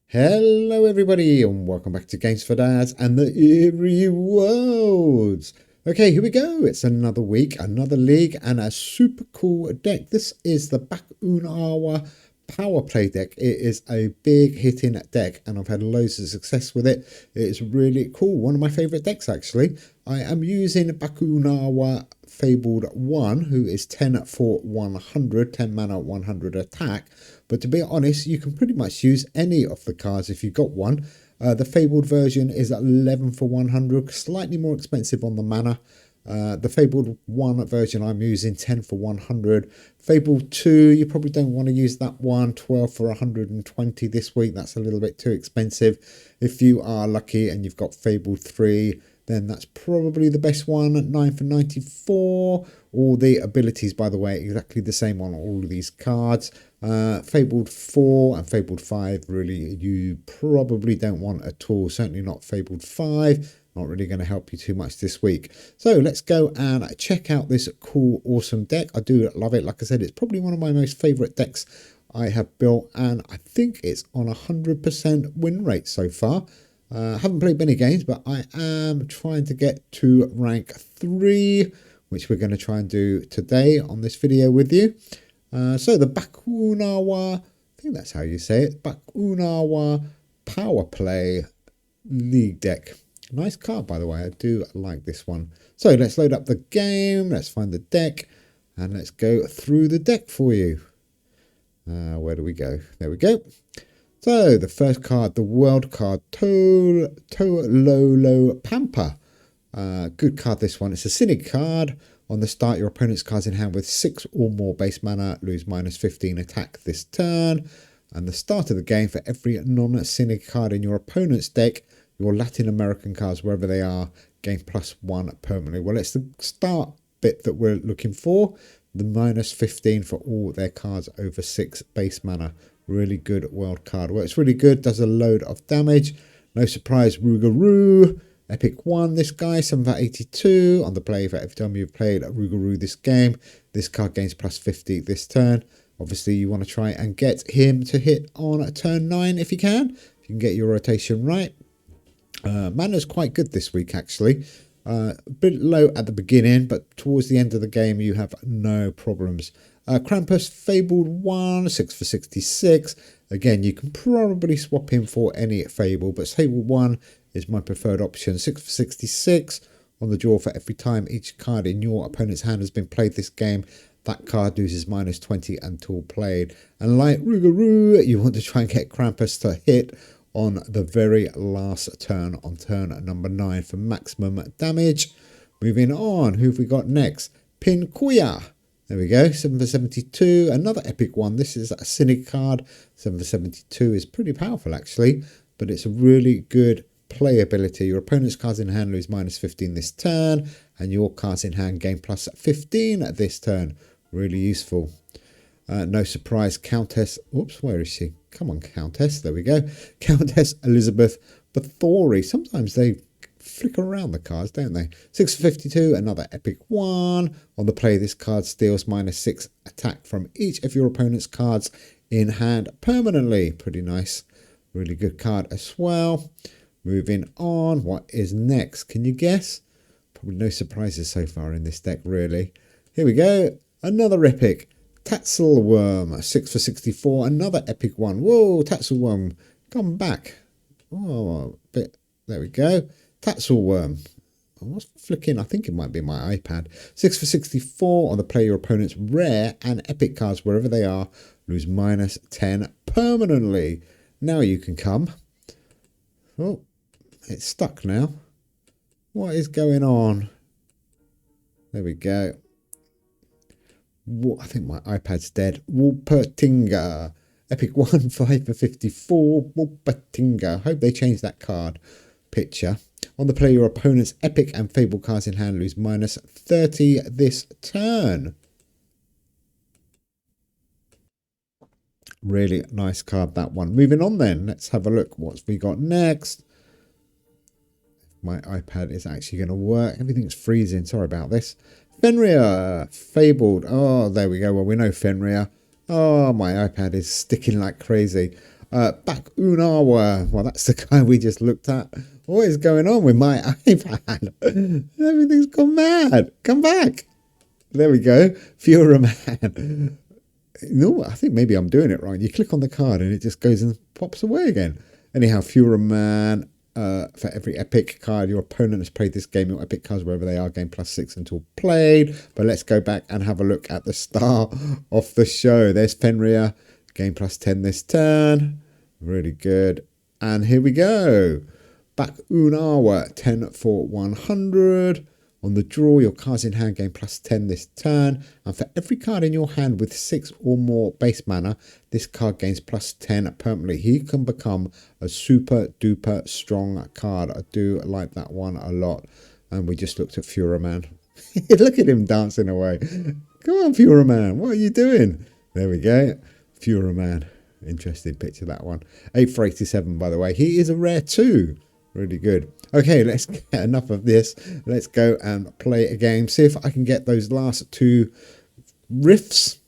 Hello everybody and welcome back to Games for Dads and the Eerie Worlds. Okay, here we go. It's another week, another league and a super cool deck. This is the Bakunawa Power Play deck. It is a big hitting deck and I've had loads of success with it. It's really cool. One of my favorite decks actually. I am using Bakunawa Fabled 1, who is 10 for 100, 10 mana, 100 attack. But to be honest, you can pretty much use any of the cards if you've got one. The Fabled version is 11 for 100, slightly more expensive on the mana. The Fabled 1 version I'm using 10 for 100. Fabled 2, you probably don't want to use that one, 12 for 120 this week. That's a little bit too expensive. If you are lucky and you've got Fabled 3, then that's probably the best one at 9 for 94. All the abilities, by the way, exactly the same on all of these cards. Fabled 4 and Fabled 5, really, you probably don't want at all. Certainly not Fabled 5. Not really going to help you too much this week. So let's go and check out this cool, awesome deck. I do love it. Like I said, it's probably one of my most favorite decks I have built, and I think it's on 100% win rate so far. Haven't played many games, but I am trying to get to rank 3, which we're going to try and do today on this video with you. So the Bakunawa, I think that's how you say it, Bakunawa Power Play League deck. Nice card, by the way. I do like this one. So let's load up the game. Let's find the deck. And let's go through the deck for you. Where do we go? There we go. So the first card, the world card, Tololo Pampa. Good card, this one. It's a Cynic card. On the start, your opponent's cards in hand with 6 or more base mana lose -15 attack this turn. And the start of the game, for every non-Cynic card in your opponent's deck, your Latin American cards, wherever they are, gain +1 permanently. Well, it's the start bit that we're looking for. The -15 for all their cards over 6 base mana. Really good world card. Works really good. Does a load of damage. No surprise, Rougarou. Epic 1, this guy, 7 for 82. On the play for every time you've played Rougarou this game. This card gains +50 this turn. Obviously, you want to try and get him to hit on turn 9 if you can. If you can get your rotation right. Mana's quite good this week, actually. A bit low at the beginning, but towards the end of the game, you have no problems. Krampus Fabled 1, 6 for 66. Again, you can probably swap him for any Fable, but Fabled 1 is my preferred option. 6 for 66 on the draw for every time each card in your opponent's hand has been played this game. That card loses -20 until played. And like Rougarou, you want to try and get Krampus to hit on the very last turn, on turn number 9 for maximum damage. Moving on, who have we got next? Pinkuya. There we go, 7 for 72. Another epic one. This is a Cynic card. 7 for 72 is pretty powerful, actually, but it's a really good playability. Your opponent's cards in hand lose -15 this turn, and your cards in hand gain +15 this turn. Really useful. No surprise, Countess. Oops, where is she? Come on, Countess. There we go. Countess Elizabeth Bathory. Sometimes they flick around the cards, don't they? 6 for 52. Another epic one. On the play, this card steals -6 attack from each of your opponent's cards in hand permanently. Pretty nice. Really good card as well. Moving on. What is next? Can you guess? Probably no surprises so far in this deck, really. Here we go. Another epic. Tatzelworm, 6 for 64, another epic one. Whoa, Tatzelworm, come back. Oh, bit. There we go. Tatzelworm. What's flicking? I think it might be my iPad. 6 for 64 on the play your opponent's rare and epic cards wherever they are. Lose -10 permanently. Now you can come. Oh, it's stuck now. What is going on? There we go. I think my iPad's dead. Wolpertinger. Epic 1, 5 for 54. Wolpertinger. Hope they changed that card picture. On the play, your opponent's epic and fable cards in hand lose -30 this turn. Really nice card, that one. Moving on then. Let's have a look. What's we got next? My iPad is actually going to work. Everything's freezing. Sorry about this. Fenrir, Fabled. Oh, there we go. Well, we know Fenrir. Oh, my iPad is sticking like crazy. Bakunawa. Well, that's the guy we just looked at. What is going on with my iPad? Everything's gone mad. Come back. There we go. Fuhrer Man. No, I think maybe I'm doing it wrong. You click on the card and it just goes and pops away again. Anyhow, Fuhrer Man. For every epic card your opponent has played this game, your epic cards wherever they are gain +6 until played. But let's go back and have a look at the star of the show. There's Fenrir, gain +10 this turn. Really good. And here we go. Bakunawa, 10 for 100. On the draw, your cards in hand gain +10 this turn. And for every card in your hand with 6 or more base mana, this card gains +10 permanently. He can become a super duper strong card. I do like that one a lot. And we just looked at Fuhrer Man. Look at him dancing away. Come on, Fuhrer Man. What are you doing? There we go. Fuhrer Man. Interesting picture, that one. 8 for 87, by the way. He is a rare too. Really good. Okay, let's get enough of this. Let's go and play a game. See if I can get those last 2 riffs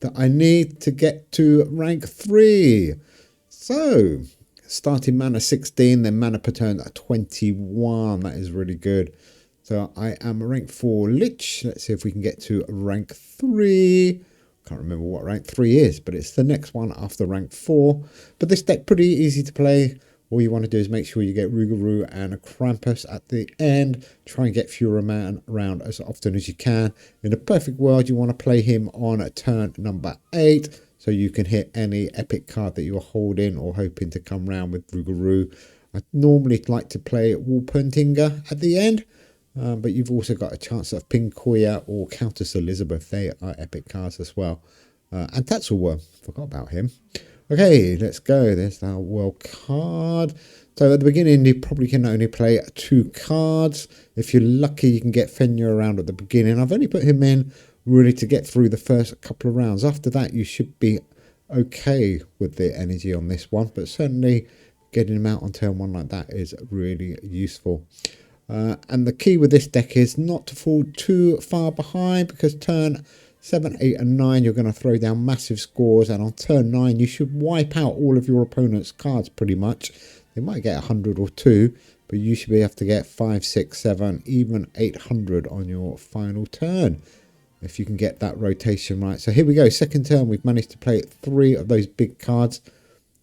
that I need to get to rank 3. So, starting mana 16, then mana per turn at 21. That is really good. So, I am rank 4 Lich. Let's see if we can get to rank 3. Can't remember what rank 3 is, but it's the next one after rank 4. But this deck pretty easy to play. All you want to do is make sure you get Rougarou and Krampus at the end. Try and get Fuhrer Man around as often as you can. In a perfect world, you want to play him on turn number 8. So you can hit any epic card that you're holding or hoping to come round with Rougarou. I normally like to play Walpurtinga at the end. But you've also got a chance of Pinkoya or Countess Elizabeth. They are epic cards as well. And Tatsuwa. Forgot about him. Okay, let's go. There's our world card. So at the beginning, you probably can only play 2 cards. If you're lucky, you can get Fenrir around at the beginning. I've only put him in really to get through the first couple of rounds. After that, you should be okay with the energy on this one. But certainly, getting him out on turn 1 like that is really useful. And the key with this deck is not to fall too far behind, because turn 7, 8 and 9 you're going to throw down massive scores, and on turn 9 you should wipe out all of your opponent's cards pretty much. They might get 100 or 2, but you should be able to get 5, 6, 7, even 800 on your final turn if you can get that rotation right. So here we go, second turn. We've managed to play 3 of those big cards.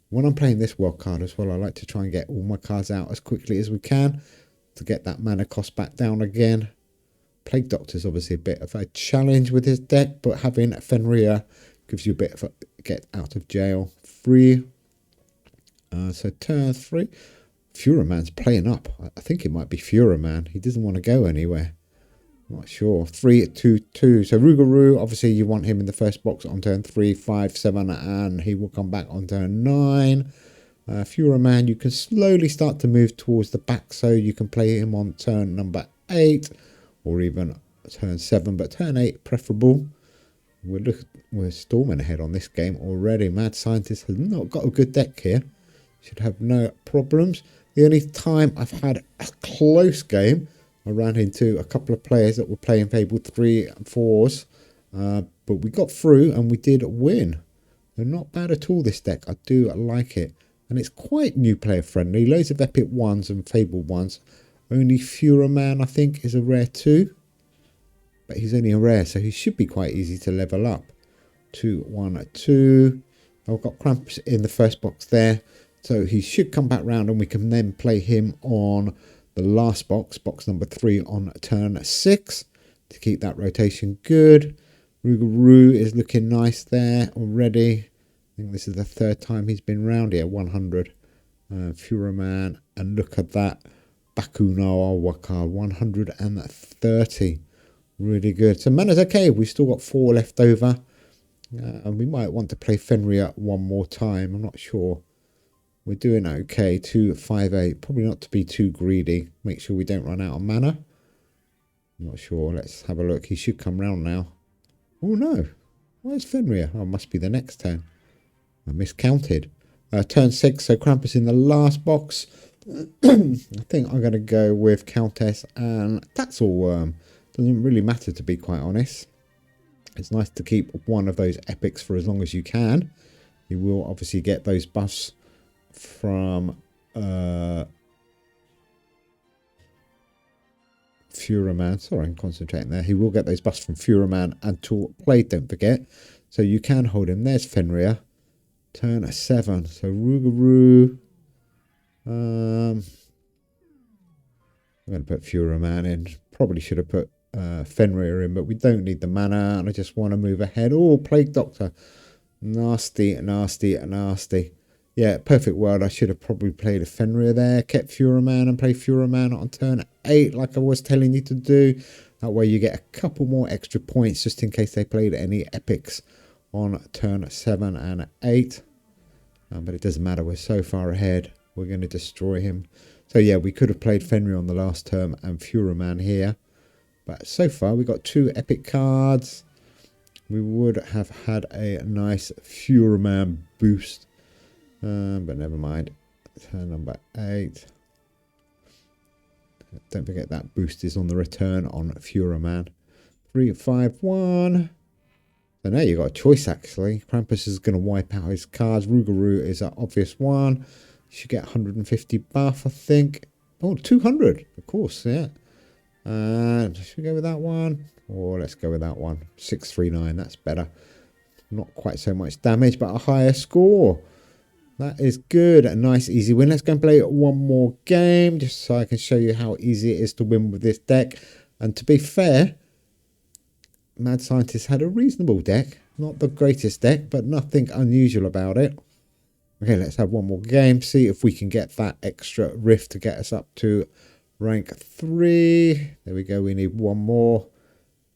When I'm playing this world card as well, I like to try and get all my cards out as quickly as we can to get that mana cost back down again. Plague Doctor's obviously a bit of a challenge with his deck, but having Fenrir gives you a bit of a get out of jail free. So turn 3. Fuhrer Man's playing up. I think it might be Fuhrer Man. He doesn't want to go anywhere. Not sure. 3, 2, 2. So Rougarou, obviously you want him in the first box on turn 3, 5, 7, and he will come back on turn 9. Fuhrer Man, you can slowly start to move towards the back, so you can play him on turn number 8. Or even turn 7, but turn 8 preferable. We're storming ahead on this game already. Mad Scientist has not got a good deck here. Should have no problems. The only time I've had a close game, I ran into a couple of players that were playing Fable 3 and 4s. But we got through and we did win. They're not bad at all, this deck. I do like it. And it's quite new player friendly. Loads of epic 1s and Fable 1s. Only Fuhrer Man, I think, is a rare 2. But he's only a rare, so he should be quite easy to level up. 2, 1, 2. I've got Krampus in the first box there. So he should come back round and we can then play him on the last box, box number 3 on turn 6. To keep that rotation good. Rougarou is looking nice there already. I think this is the 3rd time he's been round here, 100. Fuhrer Man, and look at that. Bakunawa Waka 130. Really good. So mana's okay. We've still got 4 left over. And we might want to play Fenrir one more time. I'm not sure. We're doing okay. 2, 5, 8. Probably not to be too greedy. Make sure we don't run out of mana. I'm not sure. Let's have a look. He should come round now. Oh no. Where's Fenrir? Oh, must be the next turn. I miscounted. Turn 6. So Krampus in the last box. I think I'm going to go with Countess and Tatzelworm. Doesn't really matter, to be quite honest. It's nice to keep one of those epics for as long as you can. You will obviously get those buffs from Fuhrer. Sorry, I'm concentrating there. He will get those buffs from Fuhrer and Tool Blade, don't forget. So you can hold him. There's Fenrir. Turn 7. So Rougarou. I'm going to put Fuhrer in. Probably should have put Fenrir in, but we don't need the mana, and I just want to move ahead. Oh, Plague Doctor. Nasty, nasty, nasty. Yeah, perfect world. I should have probably played a Fenrir there, kept Fuhrer and played Fuhrer on turn 8 like I was telling you to do. That way you get a couple more extra points just in case they played any epics on turn 7 and 8. But it doesn't matter. We're so far ahead. We're going to destroy him. So yeah, we could have played Fenrir on the last turn and Fuhrer here. But so far we got 2 epic cards. We would have had a nice Fuhrer boost. But never mind. Turn number 8. Don't forget that boost is on the return on Fuhrer 3, 5, 1. So now you've got a choice actually. Krampus is going to wipe out his cards. Rougarou is an obvious one. You should get 150 buff, I think. Oh, 200, of course, yeah. And should we go with that one? Or let's go with that one. 639, that's better. Not quite so much damage, but a higher score. That is good. A nice, easy win. Let's go and play one more game, just so I can show you how easy it is to win with this deck. And to be fair, Mad Scientist had a reasonable deck. Not the greatest deck, but nothing unusual about it. Okay, let's have one more game. See if we can get that extra rift to get us up to rank 3. There we go. We need one more.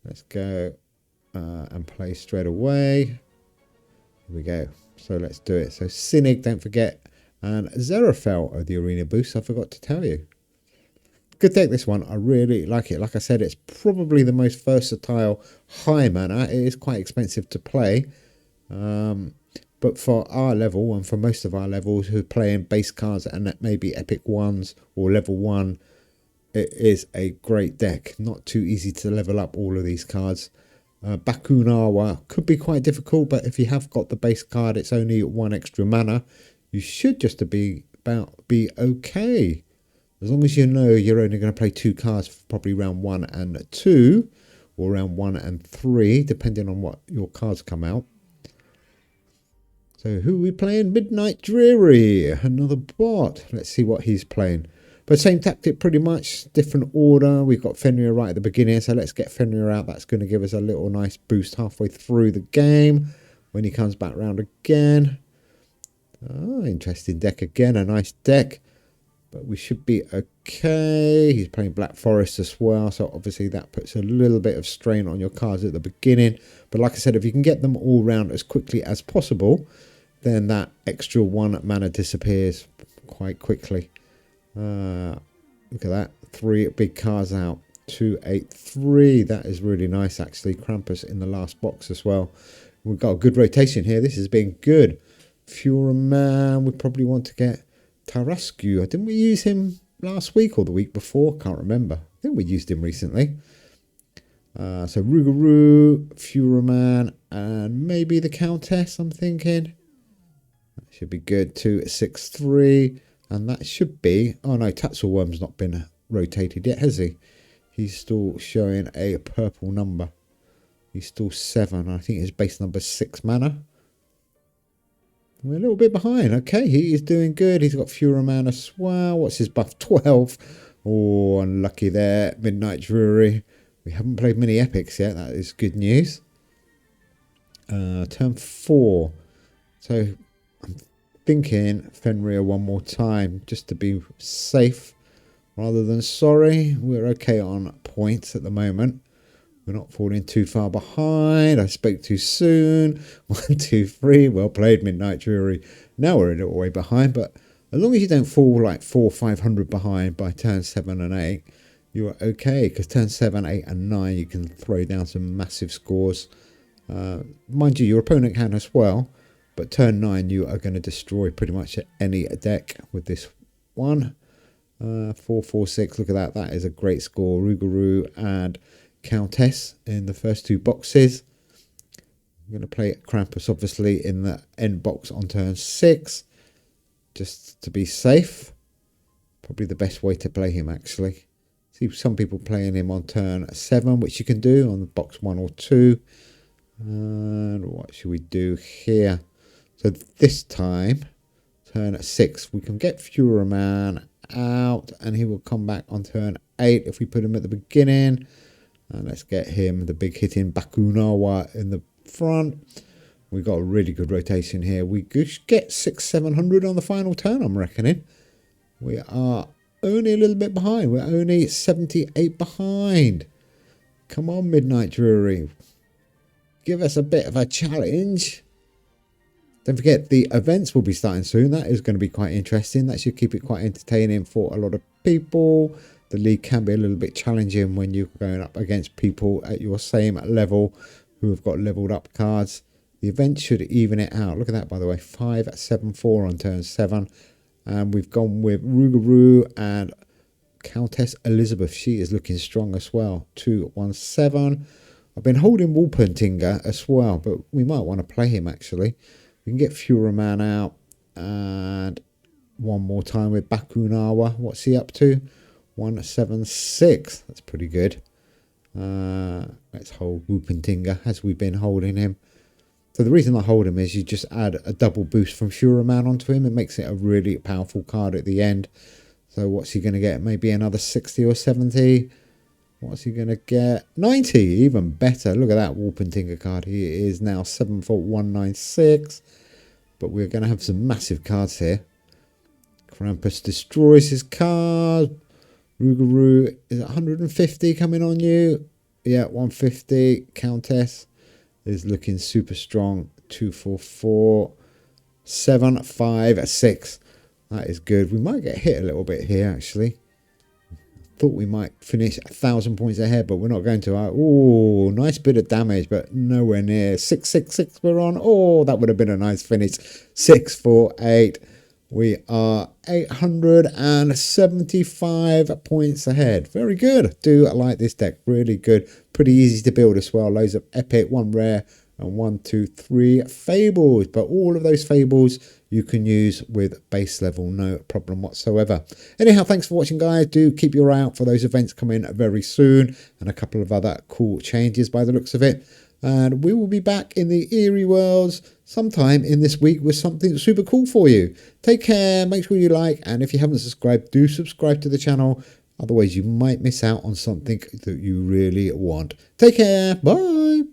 Let's go and play straight away. Here we go. So let's do it. So Cynic, don't forget. And Zerafel of the Arena Boost. I forgot to tell you. Good deck, this one. I really like it. Like I said, it's probably the most versatile high mana. It is quite expensive to play. But for our level and for most of our levels who play in base cards and maybe epic ones or level 1, it is a great deck. Not too easy to level up all of these cards. Bakunawa could be quite difficult, but if you have got the base card, it's only 1 extra mana. You should just be okay. As long as you know you're only going to play 2 cards for probably round 1 and 2, or round 1 and 3, depending on what your cards come out. So who are we playing? Midnight Dreary, another bot. Let's see what he's playing. But same tactic pretty much, different order. We've got Fenrir right at the beginning, so let's get Fenrir out. That's going to give us a little nice boost halfway through the game when he comes back round again. Oh, interesting deck again, a nice deck. But we should be okay. He's playing Black Forest as well, so obviously that puts a little bit of strain on your cards at the beginning. But like I said, if you can get them all round as quickly as possible, then that extra 1 mana disappears quite quickly. Look at that. 3 big cards out. 2, 8, 3. That is really nice, actually. Krampus in the last box as well. We've got a good rotation here. This has been good. Fuhrer, we probably want to get Tarascu. Didn't we use him last week or the week before? Can't remember. I think we used him recently. So Rougarou, Fuhrer, and maybe the Countess, I'm thinking. That should be good. 2, 6, 3. And that should be... Oh no, Tatzelworm's not been rotated yet, has he? He's still showing a purple number. He's still 7. I think his base number 6 mana. We're a little bit behind. Okay, he is doing good. He's got Fuhrer as well. What's his buff? 12. Oh, unlucky there. Midnight Dreary. We haven't played many epics yet. That is good news. Turn 4. So I'm thinking Fenrir one more time just to be safe rather than sorry. We're okay on points at the moment. We're not falling too far behind. I spoke too soon. 1, 2, 3. Well played, Midnight Dreary. Now we're a little way behind, but as long as you don't fall like 400, 500 behind by turn 7 and 8, you are okay. Because turn 7, 8, and 9, you can throw down some massive scores. Mind you, your opponent can as well. But turn 9, you are going to destroy pretty much any deck with this one. 4, 4, 6. Look at that. That is a great score. Rougarou and Countess in the first 2 boxes. I'm going to play Krampus obviously in the end box on turn 6. just to be safe. Probably the best way to play him, actually. See some people playing him on turn 7, which you can do on box 1 or 2. And what should we do here? So this time, turn 6, we can get Fuhrer Man out, and he will come back on turn 8 if we put him at the beginning. And let's get him, the big hitting Bakunawa in the front. We've got a really good rotation here. We could get 600-700 on the final turn, I'm reckoning. We are only a little bit behind. We're only 78 behind. Come on, Midnight Drury. Give us a bit of a challenge. Don't forget, the events will be starting soon. That is going to be quite interesting. That should keep it quite entertaining for a lot of people. The league can be a little bit challenging when you're going up against people at your same level who have got leveled up cards. The event should even it out. Look at that, by the way. 5-7-4 on turn 7. And we've gone with Rougarou and Countess Elizabeth. She is looking strong as well. 2-1-7. I've been holding Wolpertinger as well, but we might want to play him, actually. We can get Fuhrer Man out. And one more time with Bakunawa. What's he up to? 1-7-6. That's pretty good. Let's hold Wolpertinger as we've been holding him. So the reason I hold him is you just add a double boost from Fuhrer Man onto him. It makes it a really powerful card at the end. So what's he going to get? Maybe another 60 or 70. What's he going to get? 90, even better. Look at that Wolpertinger card. He is now 7-196. But we're going to have some massive cards here. Krampus destroys his card. Rougarou is 150 coming on you. Yeah, 150. Countess is looking super strong. 2-4-4. 7-5-6. That is good. We might get hit a little bit here, actually. Thought we might finish 1,000 points ahead, but we're not going to. Oh, nice bit of damage, but nowhere near. 6-6-6 we're on. Oh, that would have been a nice finish. 6-4-8. We are 875 points ahead. Very good. Do like this deck. Really good. Pretty easy to build as well. Loads of epic, 1 rare, and 1, 2, 3 fables. But all of those fables you can use with base level, no problem whatsoever. Anyhow, thanks for watching, guys. Do keep your eye out for those events coming very soon, and a couple of other cool changes by the looks of it. And we will be back in the Eerie worlds sometime in this week with something super cool for you. Take care, make sure you like, and if you haven't subscribed, do subscribe to the channel. Otherwise, you might miss out on something that you really want. Take care. Bye.